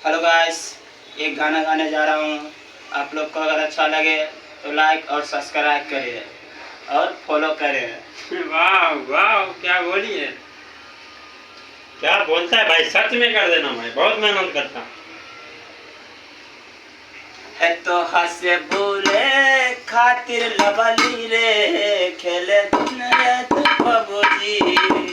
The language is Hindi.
हेलो गाइस, एक गाना गाने जा रहा हूँ। आप लोग को अगर अच्छा लगे तो लाइक और सब्सक्राइब करिए और फॉलो करें। वाह वाह, क्या बोलिए, क्या बोलता है भाई, सच में कर देना भाई, बहुत मेहनत करता है तो हंसे भूले खातिर लबली रे, खेले दिन रात बाबूजी।